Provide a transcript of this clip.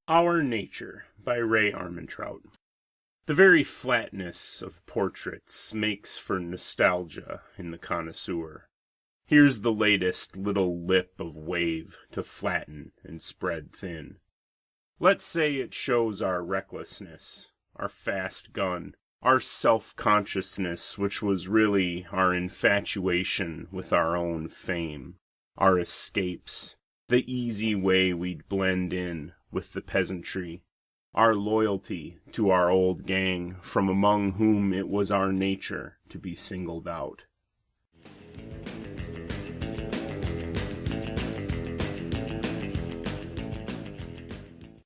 Our Nature by Rae Armantrout. The very flatness of portraits makes for nostalgia in the connoisseur. Here's the latest little lip of wave to flatten and spread thin. Let's say it shows our recklessness, our fast gun, our self-consciousness, which was really our infatuation with our own fame, our escapes, the easy way we'd blend in with the peasantry, our loyalty to our old gang from among whom it was our nature to be singled out.